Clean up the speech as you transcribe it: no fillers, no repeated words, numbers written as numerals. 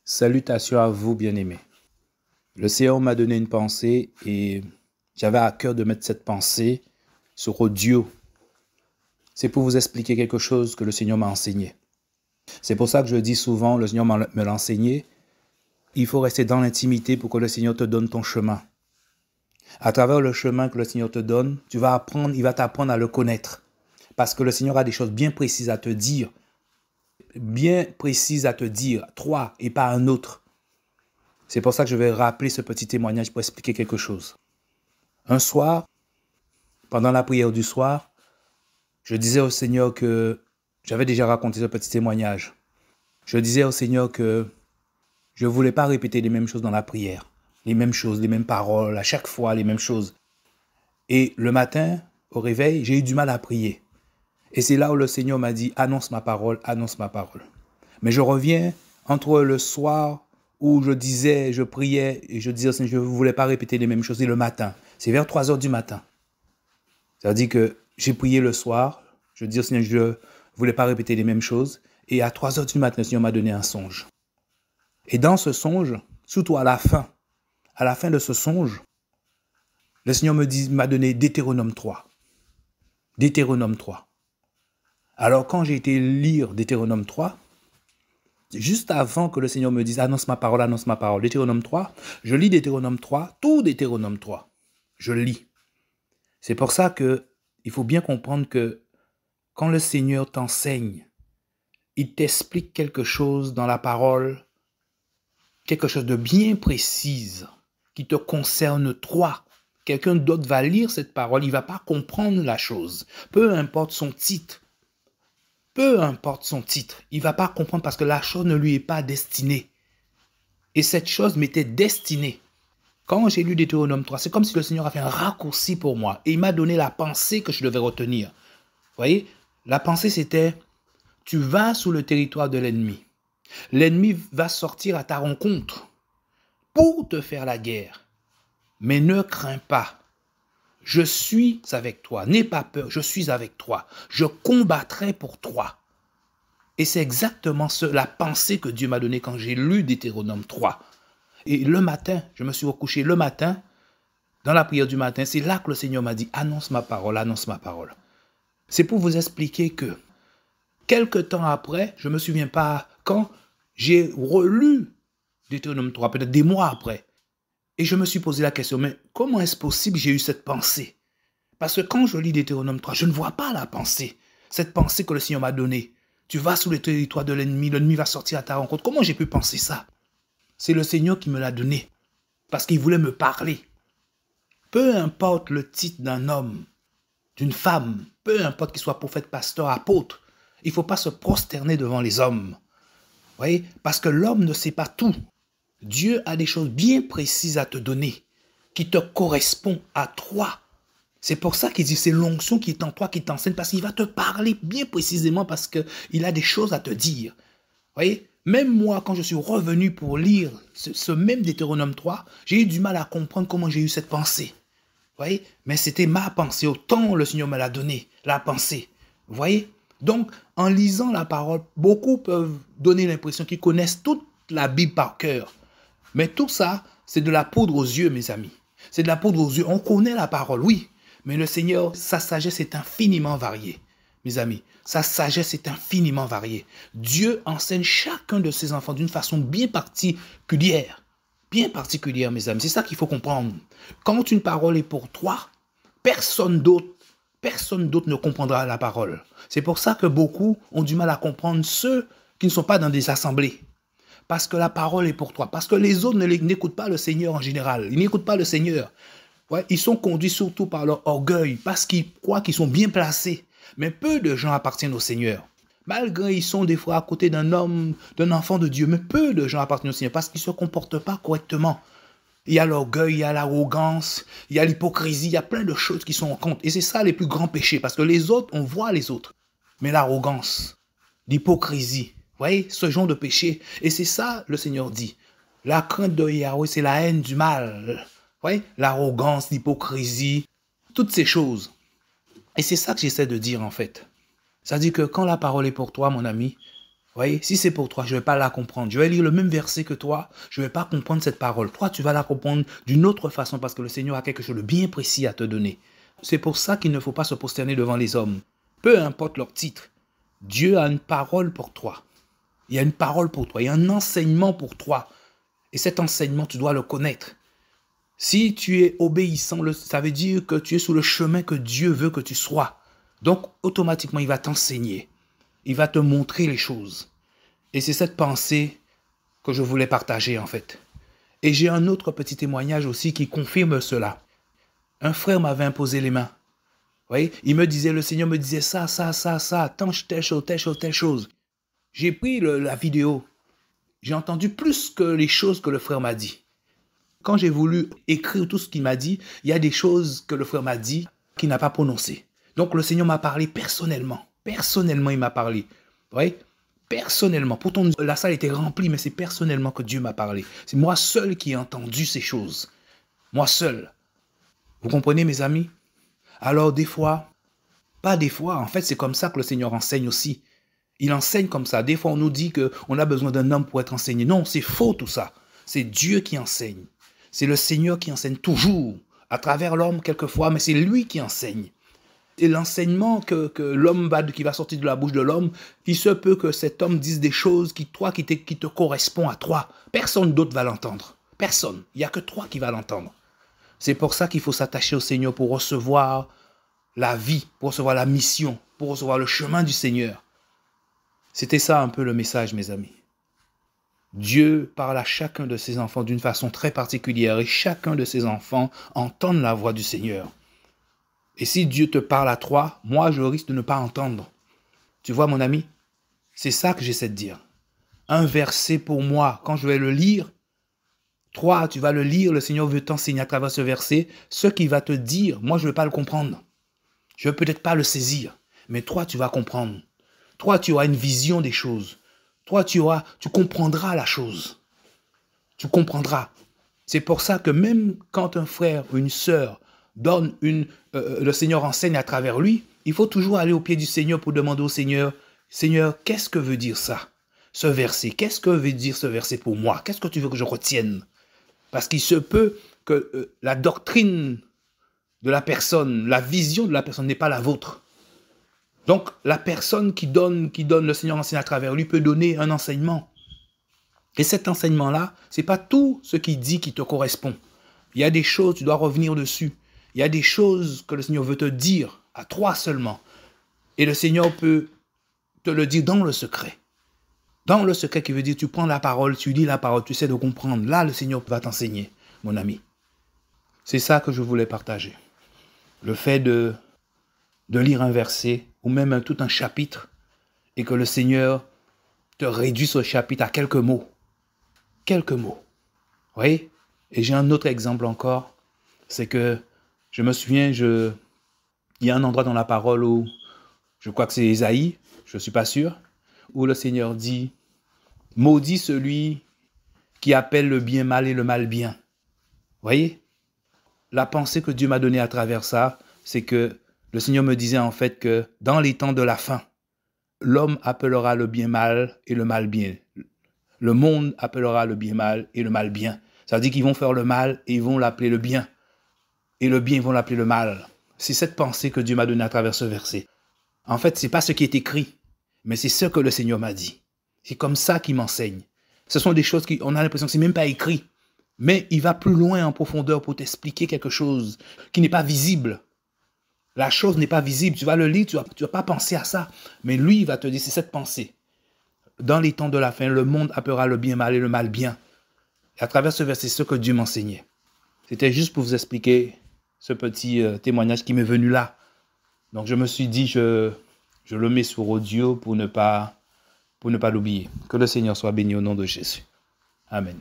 Salutations à vous, bien-aimés. Le Seigneur m'a donné une pensée et j'avais à cœur de mettre cette pensée sur audio. C'est pour vous expliquer quelque chose que le Seigneur m'a enseigné. C'est pour ça que je dis souvent, le Seigneur me l'a enseigné, il faut rester dans l'intimité pour que le Seigneur te donne ton chemin. À travers le chemin que le Seigneur te donne, tu vas apprendre, il va t'apprendre à le connaître. Parce que le Seigneur a des choses bien précises à te dire. Toi et pas un autre. C'est pour ça que je vais rappeler ce petit témoignage pour expliquer quelque chose. Un soir, pendant la prière du soir, je disais au Seigneur que j'avais déjà raconté ce petit témoignage. Je disais au Seigneur que je ne voulais pas répéter les mêmes choses dans la prière. Les mêmes choses, les mêmes paroles, à chaque fois les mêmes choses. Et le matin, au réveil, j'ai eu du mal à prier. Et c'est là où le Seigneur m'a dit, annonce ma parole, annonce ma parole. Mais je reviens entre le soir où je priais et je disais au Seigneur, je ne voulais pas répéter les mêmes choses, et le matin. C'est vers 3 heures du matin. Ça veut dire que j'ai prié le soir, je dis au Seigneur, je ne voulais pas répéter les mêmes choses, et à 3 heures du matin, le Seigneur m'a donné un songe. Et dans ce songe, surtout à la fin de ce songe, le Seigneur m'a donné Deutéronome 3. Deutéronome 3. Alors quand j'ai été lire Deutéronome 3, juste avant que le Seigneur me dise annonce ma parole, Deutéronome 3, je lis Deutéronome 3, tout Deutéronome 3. Je lis. C'est pour ça que il faut bien comprendre que quand le Seigneur t'enseigne, il t'explique quelque chose dans la parole, quelque chose de bien précis qui te concerne toi. Quelqu'un d'autre va lire cette parole, il ne va pas comprendre la chose. Peu importe son titre, il ne va pas comprendre parce que la chose ne lui est pas destinée. Et cette chose m'était destinée. Quand j'ai lu Deutéronome 3, c'est comme si le Seigneur a fait un raccourci pour moi. Et il m'a donné la pensée que je devais retenir. Vous voyez, la pensée c'était, tu vas sous le territoire de l'ennemi. L'ennemi va sortir à ta rencontre pour te faire la guerre. Mais ne crains pas. Je suis avec toi. N'aie pas peur, je suis avec toi. Je combattrai pour toi. Et c'est exactement la pensée que Dieu m'a donnée quand j'ai lu Deutéronome 3. Et le matin, je me suis recouché le matin, dans la prière du matin, c'est là que le Seigneur m'a dit, annonce ma parole, annonce ma parole. C'est pour vous expliquer que, quelque temps après, je ne me souviens pas quand, j'ai relu Deutéronome 3, peut-être des mois après, et je me suis posé la question, mais comment est-ce possible que j'ai eu cette pensée? Parce que quand je lis Deutéronome 3, je ne vois pas la pensée, cette pensée que le Seigneur m'a donnée. Tu vas sous le territoire de l'ennemi va sortir à ta rencontre. Comment j'ai pu penser ça? C'est le Seigneur qui me l'a donné, parce qu'il voulait me parler. Peu importe le titre d'un homme, d'une femme, peu importe qu'il soit prophète, pasteur, apôtre, il ne faut pas se prosterner devant les hommes. Vous voyez? Parce que l'homme ne sait pas tout. Dieu a des choses bien précises à te donner, qui te correspondent à toi. C'est pour ça qu'il dit, c'est l'onction qui est en toi qui t'enseigne, parce qu'il va te parler bien précisément, parce qu'il a des choses à te dire. Vous voyez? Même moi, quand je suis revenu pour lire ce même Deutéronome 3, j'ai eu du mal à comprendre comment j'ai eu cette pensée. Vous voyez? Mais c'était ma pensée, autant le Seigneur me l'a donné, la pensée. Vous voyez? Donc, en lisant la parole, beaucoup peuvent donner l'impression qu'ils connaissent toute la Bible par cœur. Mais tout ça, c'est de la poudre aux yeux, mes amis. C'est de la poudre aux yeux. On connaît la parole, oui. Mais le Seigneur, sa sagesse est infiniment variée. Mes amis, sa sagesse est infiniment variée. Dieu enseigne chacun de ses enfants d'une façon bien particulière. Bien particulière, mes amis. C'est ça qu'il faut comprendre. Quand une parole est pour toi, personne d'autre ne comprendra la parole. C'est pour ça que beaucoup ont du mal à comprendre ceux qui ne sont pas dans des assemblées. Parce que la parole est pour toi. Parce que les autres n'écoutent pas le Seigneur en général. Ils n'écoutent pas le Seigneur. Ouais, ils sont conduits surtout par leur orgueil, parce qu'ils croient qu'ils sont bien placés. Mais peu de gens appartiennent au Seigneur. Malgré ils sont des fois à côté d'un homme, d'un enfant de Dieu, mais peu de gens appartiennent au Seigneur parce qu'ils ne se comportent pas correctement. Il y a l'orgueil, il y a l'arrogance, il y a l'hypocrisie, il y a plein de choses qui sont en compte. Et c'est ça les plus grands péchés, parce que les autres, on voit les autres. Mais l'arrogance, l'hypocrisie, vous voyez, ce genre de péché. Et c'est ça, le Seigneur dit. La crainte de Yahweh, c'est la haine du mal. Vous voyez, l'arrogance, l'hypocrisie, toutes ces choses. Et c'est ça que j'essaie de dire en fait. C'est-à-dire que quand la parole est pour toi, mon ami, voyez, si c'est pour toi, je ne vais pas la comprendre. Je vais lire le même verset que toi, je ne vais pas comprendre cette parole. Toi, tu vas la comprendre d'une autre façon parce que le Seigneur a quelque chose de bien précis à te donner. C'est pour ça qu'il ne faut pas se prosterner devant les hommes. Peu importe leur titre, Dieu a une parole pour toi. Il y a une parole pour toi, il y a un enseignement pour toi. Et cet enseignement, tu dois le connaître. Si tu es obéissant, ça veut dire que tu es sur le chemin que Dieu veut que tu sois. Donc, automatiquement, il va t'enseigner. Il va te montrer les choses. Et c'est cette pensée que je voulais partager, en fait. Et j'ai un autre petit témoignage aussi qui confirme cela. Un frère m'avait imposé les mains. Vous voyez, il me disait, le Seigneur me disait ça, telle chose. J'ai pris la vidéo. J'ai entendu plus que les choses que le frère m'a dit. Quand j'ai voulu écrire tout ce qu'il m'a dit, il y a des choses que le frère m'a dit qu'il n'a pas prononcées. Donc le Seigneur m'a parlé personnellement. Personnellement, il m'a parlé. Vous voyez? Personnellement. Pourtant, la salle était remplie, mais c'est personnellement que Dieu m'a parlé. C'est moi seul qui ai entendu ces choses. Moi seul. Vous comprenez, mes amis? Alors, des fois, pas des fois, en fait, c'est comme ça que le Seigneur enseigne aussi. Il enseigne comme ça. Des fois, on nous dit qu'on a besoin d'un homme pour être enseigné. Non, c'est faux tout ça. C'est Dieu qui enseigne. C'est le Seigneur qui enseigne toujours, à travers l'homme quelquefois, mais c'est lui qui enseigne. Et l'enseignement que l'homme qui va sortir de la bouche de l'homme, il se peut que cet homme dise des choses qui te correspondent à toi. Personne d'autre va l'entendre. Personne. Il n'y a que toi qui vas l'entendre. C'est pour ça qu'il faut s'attacher au Seigneur pour recevoir la vie, pour recevoir la mission, pour recevoir le chemin du Seigneur. C'était ça un peu le message, mes amis. Dieu parle à chacun de ses enfants d'une façon très particulière et chacun de ses enfants entend la voix du Seigneur. Et si Dieu te parle à toi, moi je risque de ne pas entendre. Tu vois mon ami, c'est ça que j'essaie de dire. Un verset pour moi, quand je vais le lire, toi tu vas le lire, le Seigneur veut t'enseigner à travers ce verset, ce qu'il va te dire, moi je ne vais pas le comprendre. Je ne vais peut-être pas le saisir, mais toi tu vas comprendre. Toi tu auras une vision des choses. Toi, tu comprendras la chose. Tu comprendras. C'est pour ça que même quand un frère ou une sœur donne le Seigneur enseigne à travers lui, il faut toujours aller au pied du Seigneur pour demander au Seigneur, Seigneur, qu'est-ce que veut dire ça? Ce verset, qu'est-ce que veut dire ce verset pour moi? Qu'est-ce que tu veux que je retienne? Parce qu'il se peut que la doctrine de la personne, la vision de la personne n'est pas la vôtre. Donc, la personne qui donne le Seigneur enseigne à travers lui peut donner un enseignement. Et cet enseignement-là, ce n'est pas tout ce qu'il dit qui te correspond. Il y a des choses, tu dois revenir dessus. Il y a des choses que le Seigneur veut te dire, à toi seulement. Et le Seigneur peut te le dire dans le secret. Dans le secret qui veut dire, tu prends la parole, tu lis la parole, tu sais de comprendre. Là, le Seigneur va t'enseigner, mon ami. C'est ça que je voulais partager. Le fait de lire un verset ou même tout un chapitre et que le Seigneur te réduit ce chapitre à quelques mots. Quelques mots. Vous voyez? Et j'ai un autre exemple encore. C'est que je me souviens, il y a un endroit dans la parole où, je crois que c'est Ésaïe, je ne suis pas sûr, où le Seigneur dit, maudit celui qui appelle le bien mal et le mal bien. Vous voyez? La pensée que Dieu m'a donnée à travers ça, c'est que le Seigneur me disait en fait que dans les temps de la fin, l'homme appellera le bien mal et le mal bien. Le monde appellera le bien mal et le mal bien. Ça veut dire qu'ils vont faire le mal et ils vont l'appeler le bien. Et le bien, ils vont l'appeler le mal. C'est cette pensée que Dieu m'a donnée à travers ce verset. En fait, ce n'est pas ce qui est écrit, mais c'est ce que le Seigneur m'a dit. C'est comme ça qu'il m'enseigne. Ce sont des choses qu'on a l'impression que ce n'est même pas écrit. Mais il va plus loin en profondeur pour t'expliquer quelque chose qui n'est pas visible. La chose n'est pas visible. Tu vas le lire, tu vas pas penser à ça. Mais lui, il va te dire, c'est cette pensée. Dans les temps de la fin, le monde appellera le bien mal et le mal bien. Et à travers ce verset, c'est ce que Dieu m'enseignait. C'était juste pour vous expliquer ce petit témoignage qui m'est venu là. Donc je me suis dit, je le mets sur audio pour ne pas l'oublier. Que le Seigneur soit béni au nom de Jésus. Amen.